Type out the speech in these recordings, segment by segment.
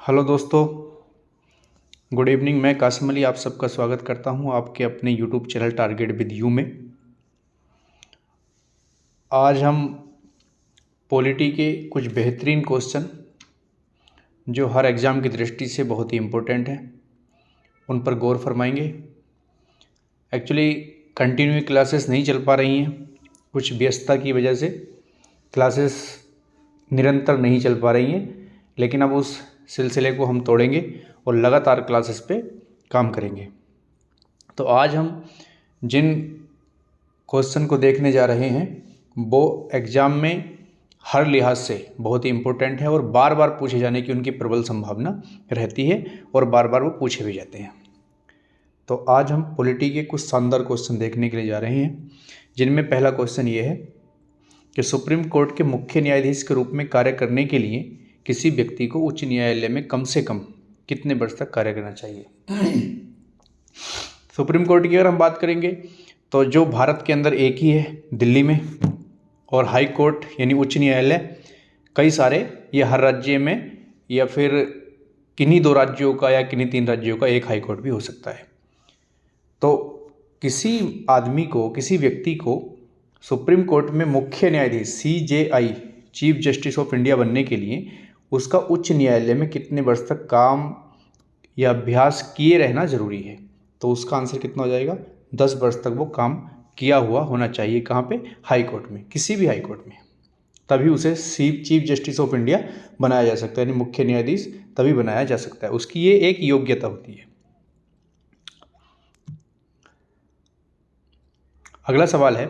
Hello दोस्तों, good evening. मैं कासिम अली आप सबका स्वागत करता हूं आपके अपने YouTube channel target with you में। आज हम पॉलिटी के कुछ बेहतरीन क्वेश्चन जो हर एग्ज़ाम की दृष्टि से बहुत ही इम्पोर्टेंट हैं उन पर गौर फरमाएंगे। एक्चुअली कंटिन्यू क्लासेस नहीं चल पा रही हैं, कुछ व्यस्तता की वजह से क्लासेस निरंतर नहीं चल पा रही हैं, लेकिन अब उस सिलसिले को हम तोड़ेंगे और लगातार क्लासेस पे काम करेंगे। तो आज हम जिन क्वेश्चन को देखने जा रहे हैं वो एग्ज़ाम में हर लिहाज से बहुत ही इम्पोर्टेंट है और बार बार पूछे जाने की उनकी प्रबल संभावना रहती है और बार बार वो पूछे भी जाते हैं। तो आज हम पॉलिटी के कुछ शानदार क्वेश्चन देखने के लिए जा रहे हैं, जिनमें पहला क्वेश्चन ये है कि सुप्रीम कोर्ट के मुख्य न्यायाधीश के रूप में कार्य करने के लिए किसी व्यक्ति को उच्च न्यायालय में कम से कम कितने वर्ष तक कार्य करना चाहिए। सुप्रीम कोर्ट की अगर हम बात करेंगे तो जो भारत के अंदर एक ही है दिल्ली में, और हाई कोर्ट यानी उच्च न्यायालय कई सारे, ये हर राज्य में या फिर किन्हीं 2 राज्यों का या किन्हीं 3 राज्यों का एक हाई कोर्ट भी हो सकता है। तो किसी आदमी को, किसी व्यक्ति को सुप्रीम कोर्ट में मुख्य न्यायाधीश CJI chief justice of India बनने के लिए उसका उच्च न्यायालय में कितने वर्ष तक काम या अभ्यास किए रहना जरूरी है। तो उसका आंसर कितना हो जाएगा, 10 वर्ष तक वो काम किया हुआ होना चाहिए। कहाँ पे? हाई कोर्ट में, किसी भी हाई कोर्ट में। तभी उसे चीफ जस्टिस ऑफ इंडिया बनाया जा सकता है, यानी मुख्य न्यायाधीश तभी बनाया जा सकता है। उसकी ये एक योग्यता होती है। अगला सवाल है,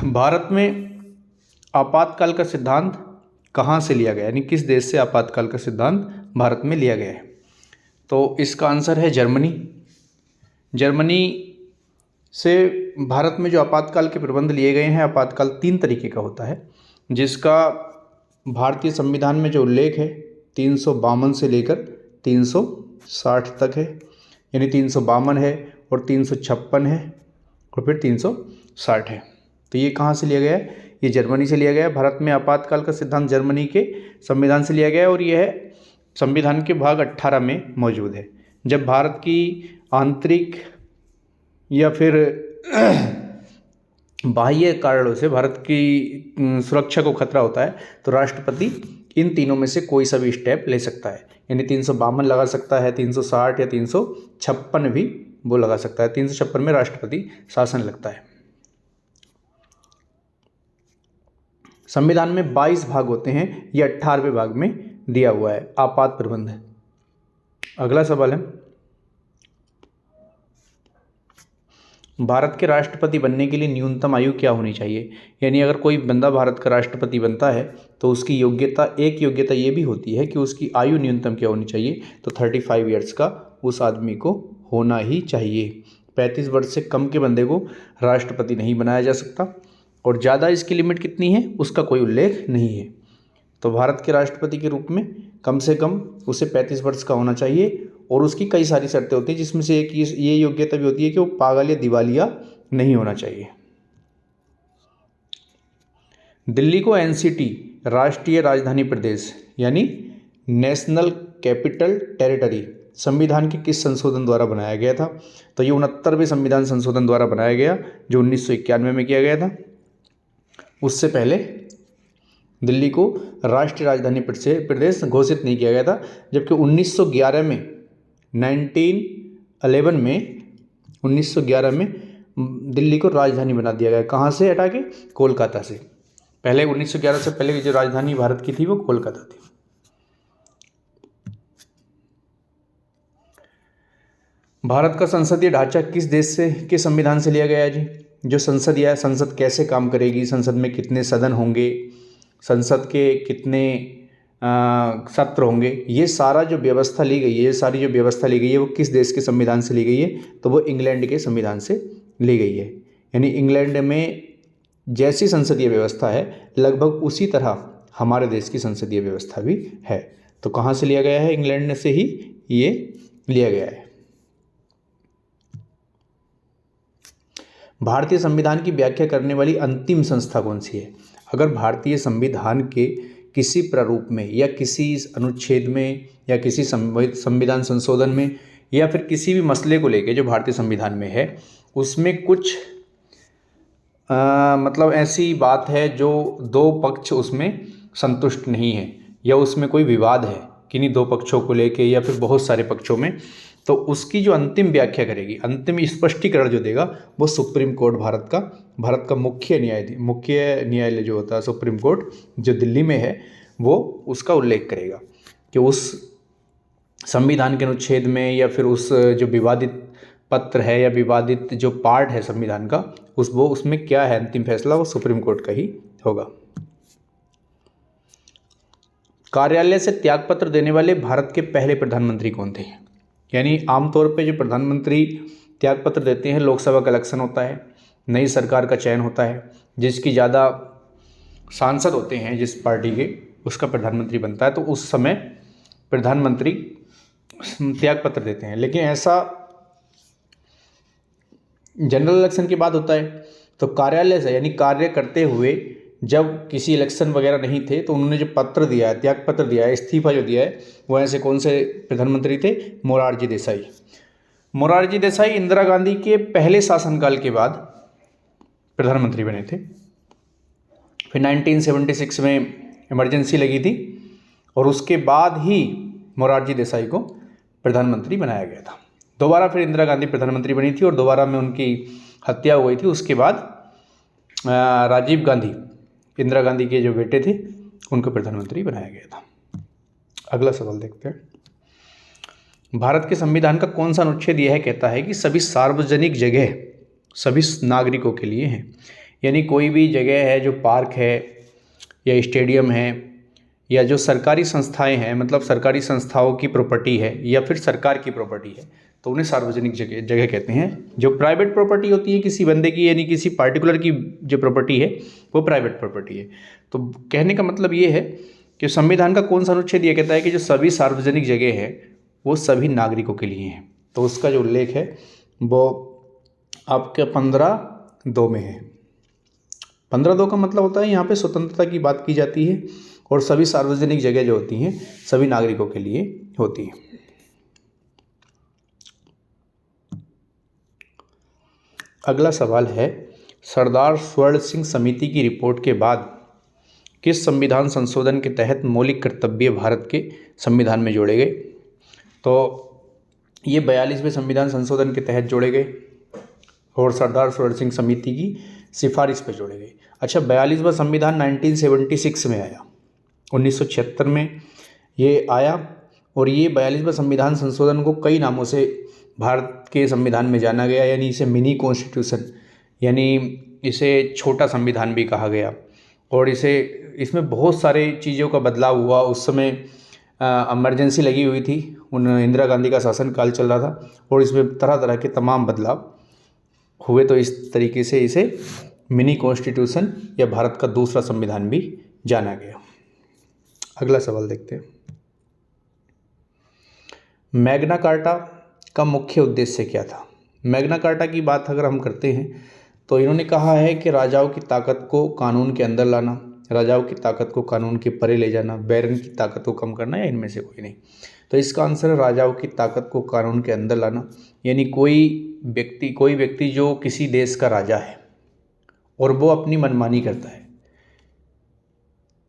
भारत में आपातकाल का सिद्धांत कहाँ से लिया गया, यानी किस देश से आपातकाल का सिद्धांत भारत में लिया गया है। तो इसका आंसर है जर्मनी। जर्मनी से भारत में जो आपातकाल के प्रबंध लिए गए हैं, आपातकाल 3 तरीके का होता है, जिसका भारतीय संविधान में जो उल्लेख है 352 से लेकर 360 तक है, यानी 352 है और 356 है और फिर 360 है। तो ये कहाँ से लिया गया है? ये जर्मनी से लिया गया है। भारत में आपातकाल का सिद्धांत जर्मनी के संविधान से लिया गया है और यह संविधान के भाग 18 में मौजूद है। जब भारत की आंतरिक या फिर बाह्य कारणों से भारत की सुरक्षा को खतरा होता है तो राष्ट्रपति इन तीनों में से कोई सा भी स्टेप ले सकता है, यानी 352 लगा सकता है, 360 या 356 भी वो लगा सकता है। 356 में राष्ट्रपति शासन लगता है। संविधान में 22 भाग होते हैं, ये 18वें भाग में दिया हुआ है आपात प्रबंध। अगला सवाल है, भारत के राष्ट्रपति बनने के लिए न्यूनतम आयु क्या होनी चाहिए। यानी अगर कोई बंदा भारत का राष्ट्रपति बनता है तो उसकी योग्यता, एक योग्यता ये भी होती है कि उसकी आयु न्यूनतम क्या होनी चाहिए। तो 35 ईयर्स का उस आदमी को होना ही चाहिए। 35 वर्ष से कम के बंदे को राष्ट्रपति नहीं बनाया जा सकता, और ज़्यादा इसकी लिमिट कितनी है उसका कोई उल्लेख नहीं है। तो भारत के राष्ट्रपति के रूप में कम से कम उसे 35 वर्ष का होना चाहिए, और उसकी कई सारी शर्तें होती हैं, जिसमें से एक ये योग्यता भी होती है कि वो पागल या दिवालिया नहीं होना चाहिए। दिल्ली को NCT राष्ट्रीय राजधानी प्रदेश यानी नेशनल कैपिटल टेरिटरी संविधान के किस संशोधन द्वारा बनाया गया था। तो ये 69वें संविधान संशोधन द्वारा बनाया गया, जो 1991 में किया गया था। उससे पहले दिल्ली को राष्ट्रीय राजधानी प्रदेश घोषित नहीं किया गया था, जबकि 1911 में दिल्ली को राजधानी बना दिया गया। कहाँ से हटा के? कोलकाता से। पहले 1911 से पहले की जो राजधानी भारत की थी वो कोलकाता थी। भारत का संसदीय ढांचा किस देश से के संविधान से लिया गया है जी। जो संसद कैसे काम करेगी, संसद में कितने सदन होंगे, संसद के कितने सत्र होंगे, ये सारा जो व्यवस्था ली गई है, ये सारी जो व्यवस्था ली गई है वो किस देश के संविधान से ली गई है। तो वो इंग्लैंड के संविधान से ली गई है। यानी इंग्लैंड में जैसी संसदीय व्यवस्था है लगभग उसी तरह हमारे देश की संसदीय व्यवस्था भी है। तो कहाँ से लिया गया है? इंग्लैंड से ही ये लिया गया है। भारतीय संविधान की व्याख्या करने वाली अंतिम संस्था कौन सी है? अगर भारतीय संविधान के किसी प्रारूप में या किसी अनुच्छेद में या किसी संविधान संशोधन में या फिर किसी भी मसले को लेके जो भारतीय संविधान में है उसमें कुछ मतलब ऐसी बात है जो दो पक्ष उसमें संतुष्ट नहीं है या उसमें कोई विवाद है किन्हीं दो पक्षों को लेके या फिर बहुत सारे पक्षों में, तो उसकी जो अंतिम व्याख्या करेगी, अंतिम स्पष्टीकरण जो देगा वो सुप्रीम कोर्ट भारत का मुख्य न्यायालय जो होता है सुप्रीम कोर्ट जो दिल्ली में है, वो उसका उल्लेख करेगा कि उस संविधान के अनुच्छेद में या फिर उस जो विवादित पत्र है या विवादित जो पार्ट है संविधान का उसमें क्या है, अंतिम फैसला वो सुप्रीम कोर्ट का ही होगा। कार्यालय से त्यागपत्र देने वाले भारत के पहले प्रधानमंत्री कौन थे? यानी आमतौर पे जो प्रधानमंत्री त्यागपत्र देते हैं, लोकसभा का इलेक्शन होता है, नई सरकार का चयन होता है, जिसकी ज़्यादा सांसद होते हैं जिस पार्टी के, उसका प्रधानमंत्री बनता है, तो उस समय प्रधानमंत्री त्यागपत्र देते हैं। लेकिन ऐसा जनरल इलेक्शन के बाद होता है, तो कार्यालय से यानी कार्य करते हुए जब किसी इलेक्शन वगैरह नहीं थे तो उन्होंने जो पत्र दिया है, त्यागपत्र दिया है, इस्तीफा जो दिया है, वो ऐसे कौन से प्रधानमंत्री थे? मोरारजी देसाई इंदिरा गांधी के पहले शासनकाल के बाद प्रधानमंत्री बने थे। फिर 1976 में इमरजेंसी लगी थी और उसके बाद ही मोरारजी देसाई को प्रधानमंत्री बनाया गया था। दोबारा फिर इंदिरा गांधी प्रधानमंत्री बनी थी और दोबारा में उनकी हत्या हुई थी। उसके बाद राजीव गांधी, इंदिरा गांधी के जो बेटे थे, उनको प्रधानमंत्री बनाया गया था। अगला सवाल देखते हैं। भारत के संविधान का कौन सा अनुच्छेद यह कहता है कि सभी सार्वजनिक जगह सभी नागरिकों के लिए हैं? यानी कोई भी जगह है जो पार्क है या स्टेडियम है या जो सरकारी संस्थाएं हैं, मतलब सरकारी संस्थाओं की प्रॉपर्टी है या फिर सरकार की प्रॉपर्टी है, तो उन्हें सार्वजनिक जगह कहते हैं। जो प्राइवेट प्रॉपर्टी होती है किसी बंदे की, यानी किसी पार्टिकुलर की जो प्रॉपर्टी है वो प्राइवेट प्रॉपर्टी है। तो कहने का मतलब ये है कि संविधान का कौन सा अनुच्छेद ये कहता है कि जो सभी सार्वजनिक जगह है वो सभी नागरिकों के लिए हैं। तो उसका जो उल्लेख है वो आपके 15(2) में है। 15(2) का मतलब होता है यहाँ पे स्वतंत्रता की बात की जाती है और सभी सार्वजनिक जगह जो होती हैं सभी नागरिकों के लिए होती हैं। अगला सवाल है, सरदार स्वर्ण सिंह समिति की रिपोर्ट के बाद किस संविधान संशोधन के तहत मौलिक कर्तव्य भारत के संविधान में जोड़े गए? तो ये 42वें संविधान संशोधन के तहत जोड़े गए और सरदार स्वर्ण सिंह समिति की सिफारिश पर जोड़े गए। अच्छा, 42वां संविधान 1976 में आया, 1976 में ये आया और ये 42वां संविधान संशोधन को कई नामों से भारत के संविधान में जाना गया। यानी इसे मिनी कॉन्स्टिट्यूशन, यानी इसे छोटा संविधान भी कहा गया और इसमें बहुत सारे चीज़ों का बदलाव हुआ। उस समय इमरजेंसी लगी हुई थी, इंदिरा गांधी का शासनकाल चल रहा था और इसमें तरह तरह के तमाम बदलाव हुए। तो इस तरीके से इसे मिनी कॉन्स्टिट्यूशन या भारत का दूसरा संविधान भी जाना गया। अगला सवाल देखते हैं। मैग्ना कार्टा का मुख्य उद्देश्य क्या था? मैग्ना कार्टा की बात अगर हम करते हैं तो इन्होंने कहा है कि राजाओं की ताकत को कानून के अंदर लाना, राजाओं की ताकत को कानून के परे ले जाना, बैरन की ताकत को कम करना, या इनमें से कोई नहीं। तो इसका आंसर है राजाओं की ताकत को कानून के अंदर लाना। यानी कोई व्यक्ति जो किसी देश का राजा है और वो अपनी मनमानी करता है,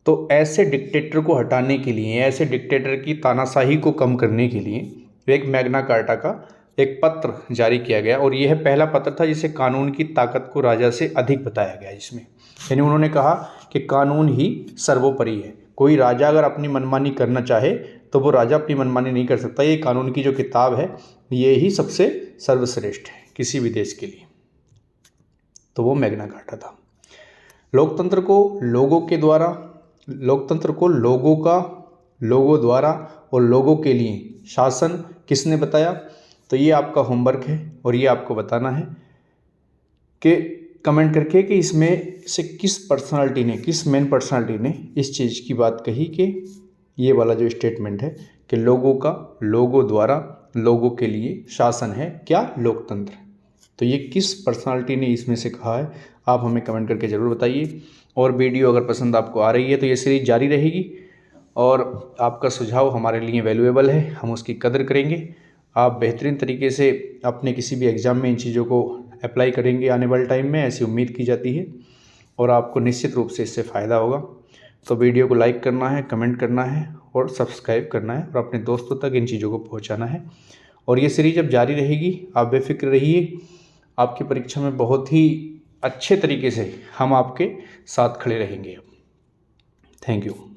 तो ऐसे डिक्टेटर को हटाने के लिए, ऐसे डिक्टेटर की तानाशाही को कम करने के लिए एक मैग्ना कार्टा का एक पत्र जारी किया गया और यह पहला पत्र था जिसे कानून की ताकत को राजा से अधिक बताया गया। जिसमें यानी उन्होंने कहा कि कानून ही सर्वोपरि है। कोई राजा अगर अपनी मनमानी करना चाहे तो वो राजा अपनी मनमानी नहीं कर सकता। ये कानून की जो किताब है ये ही सबसे सर्वश्रेष्ठ है किसी भी देश के लिए। तो वो मैग्ना कार्टा था। लोकतंत्र को लोगों द्वारा और लोगों के लिए शासन किसने बताया? तो ये आपका होमवर्क है और ये आपको बताना है कि कमेंट करके कि इसमें से किस मेन पर्सनालिटी ने इस चीज़ की बात कही कि ये वाला जो स्टेटमेंट है कि लोगों द्वारा लोगों के लिए शासन है क्या? लोकतंत्र। तो ये किस पर्सनालिटी ने इसमें से कहा है? आप हमें कमेंट करके ज़रूर बताइए और वीडियो अगर पसंद आपको आ रही है तो ये सीरीज़ जारी रहेगी और आपका सुझाव हमारे लिए वैल्यूएबल है, हम उसकी कदर करेंगे। आप बेहतरीन तरीके से अपने किसी भी एग्ज़ाम में इन चीज़ों को अप्लाई करेंगे आने वाले टाइम में, ऐसी उम्मीद की जाती है और आपको निश्चित रूप से इससे फ़ायदा होगा। तो वीडियो को लाइक करना है, कमेंट करना है और सब्सक्राइब करना है और अपने दोस्तों तक इन चीज़ों को पहुंचाना है। और ये सीरीज़ अब जारी रहेगी, आप बेफिक्र रहिए। आपकी परीक्षा में बहुत ही अच्छे तरीके से हम आपके साथ खड़े रहेंगे। Thank you.